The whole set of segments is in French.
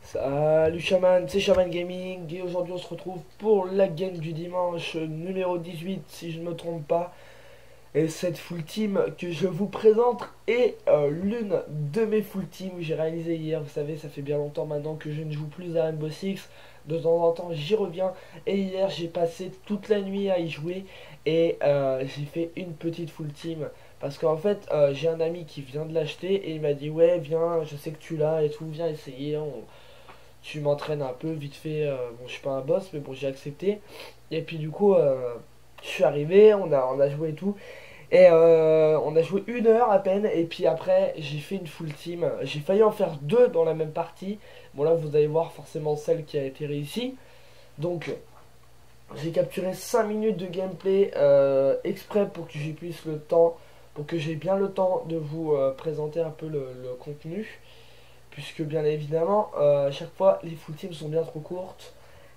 Salut Shaman, c'est Shaman Gaming et aujourd'hui on se retrouve pour la game du dimanche numéro 18 si je ne me trompe pas. Et cette full team que je vous présente est l'une de mes full teams que j'ai réalisé hier. Vous savez, ça fait bien longtemps maintenant que je ne joue plus à Rainbow Six. De temps en temps j'y reviens et hier j'ai passé toute la nuit à y jouer et j'ai fait une petite full team. Parce qu'en fait j'ai un ami qui vient de l'acheter et il m'a dit ouais viens, je sais que tu l'as et tout, viens essayer. Tu m'entraînes un peu vite fait. Bon, je suis pas un boss, mais bon, j'ai accepté. Et puis du coup, je suis arrivé, on a joué et tout. Et on a joué 1 heure à peine. Et puis après, j'ai fait une full team. J'ai failli en faire 2 dans la même partie. Bon, là, vous allez voir forcément celle qui a été réussie. Donc, j'ai capturé 5 minutes de gameplay exprès pour que j'ai puisse le temps, pour que j'ai bien le temps de vous présenter un peu le contenu. Puisque bien évidemment, à chaque fois, les full teams sont bien trop courtes.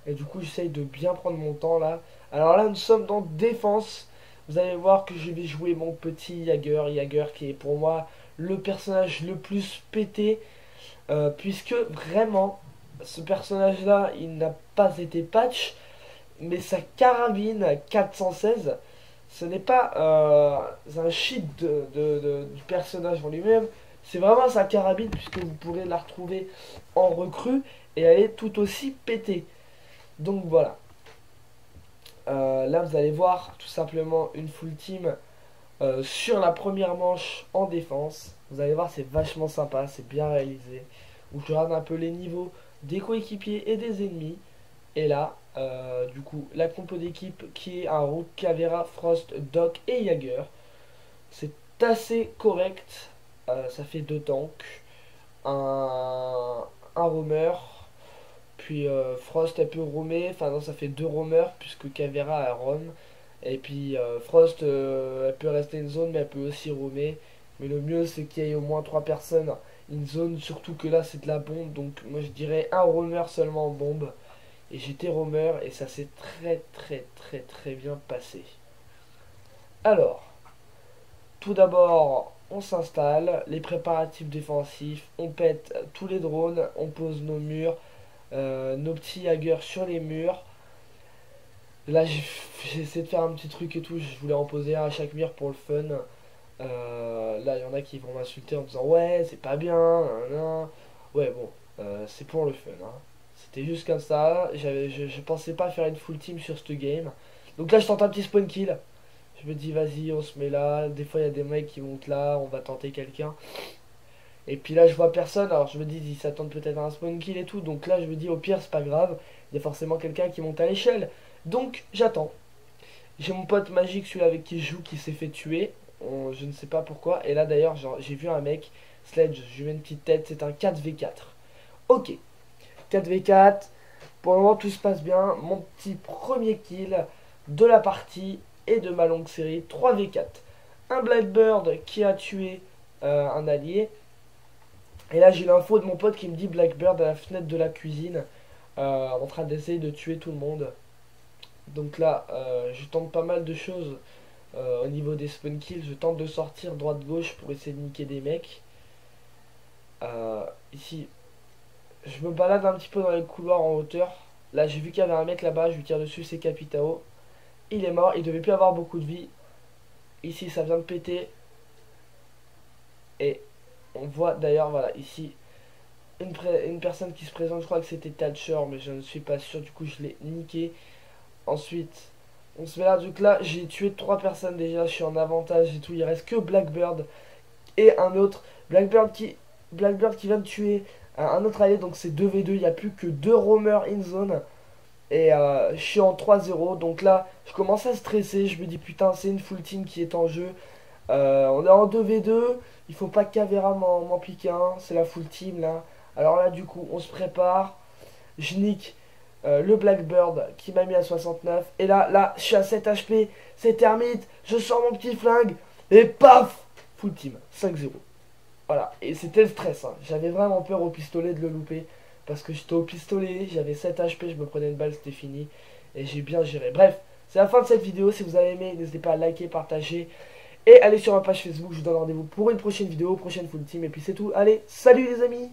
Et du coup, j'essaye de bien prendre mon temps là. Alors là, nous sommes dans défense. Vous allez voir que je vais jouer mon petit Jaeger. Jaeger qui est pour moi le personnage le plus pété. Puisque vraiment, ce personnage là, il n'a pas été patch. Mais sa carabine 416, ce n'est pas un cheat du personnage en lui-même. C'est vraiment sa carabine puisque vous pourrez la retrouver en recrue et elle est tout aussi pétée. Donc voilà. Là vous allez voir tout simplement une full team sur la première manche en défense. Vous allez voir c'est vachement sympa, c'est bien réalisé. Où je regarde un peu les niveaux des coéquipiers et des ennemis. Et là, du coup, la compo d'équipe qui est un Rook, Caveira, Frost, Doc et Jaeger. C'est assez correct. Ça fait 2 tanks, un roamer, puis Frost elle peut roamer, enfin non ça fait 2 roamers puisque Caveira a roam, et puis Frost elle peut rester in zone mais elle peut aussi roamer, mais le mieux c'est qu'il y ait au moins 3 personnes in zone, surtout que là c'est de la bombe, donc moi je dirais un roamer seulement en bombe, et j'étais roamer et ça s'est très bien passé. Alors, tout d'abord, on s'installe, les préparatifs défensifs, on pète tous les drones, on pose nos murs, nos petits Jaeger sur les murs. Là, j'ai essayé de faire un petit truc et tout, je voulais en poser un à chaque mur pour le fun. Là, il y en a qui vont m'insulter en disant ouais, c'est pas bien, nan. Ouais, bon, c'est pour le fun. Hein. C'était juste comme ça, je pensais pas faire une full team sur ce game. Donc là, je tente un petit spawn kill. Je me dis vas-y on se met là, des fois il y a des mecs qui montent là, on va tenter quelqu'un. Et puis là je vois personne, alors je me dis ils s'attendent peut-être à un spawn kill et tout, donc là je me dis au pire c'est pas grave, il y a forcément quelqu'un qui monte à l'échelle. Donc j'attends. J'ai mon pote magique, celui avec qui je joue, qui s'est fait tuer, je ne sais pas pourquoi, et là d'ailleurs j'ai vu un mec, Sledge, je lui mets une petite tête, c'est un 4v4. Ok, 4v4, pour le moment tout se passe bien, mon petit premier kill de la partie et de ma longue série 3v4. Un Blackbird qui a tué un allié. Et là j'ai l'info de mon pote qui me dit Blackbird à la fenêtre de la cuisine en train d'essayer de tuer tout le monde. Donc là je tente pas mal de choses au niveau des spawn kills. Je tente de sortir droite-gauche pour essayer de niquer des mecs. Ici je me balade un petit peu dans les couloirs en hauteur. Là j'ai vu qu'il y avait un mec là-bas, je lui tire dessus, c'est Capitao. Il est mort, il devait plus avoir beaucoup de vie. Ici ça vient de péter. Et on voit d'ailleurs voilà ici une personne qui se présente, je crois que c'était Thatcher mais je ne suis pas sûr, du coup je l'ai niqué. Ensuite on se met là, donc là j'ai tué 3 personnes déjà, je suis en avantage et tout, il reste que Blackbird et un autre Blackbird qui vient de tuer un autre allié, donc c'est 2v2, il n'y a plus que 2 roamers in zone. Et je suis en 3-0, donc là je commence à stresser, je me dis putain c'est une full team qui est en jeu. On est en 2v2, il faut pas que Caveira m'en pique un, c'est la full team là. Alors là du coup on se prépare, je nique le Blackbird qui m'a mis à 69. Et là je suis à 7 HP, c'est Termite, je sors mon petit flingue et paf, full team, 5-0. Voilà, et c'était le stress, hein. J'avais vraiment peur au pistolet de le louper. Parce que j'étais au pistolet, j'avais 7 HP, je me prenais une balle, c'était fini. Et j'ai bien géré. Bref, C'est la fin de cette vidéo. Si vous avez aimé, n'hésitez pas à liker, partager et aller sur ma page Facebook. Je vous donne rendez-vous pour une prochaine vidéo, prochaine full team. Et puis c'est tout. Allez, salut les amis!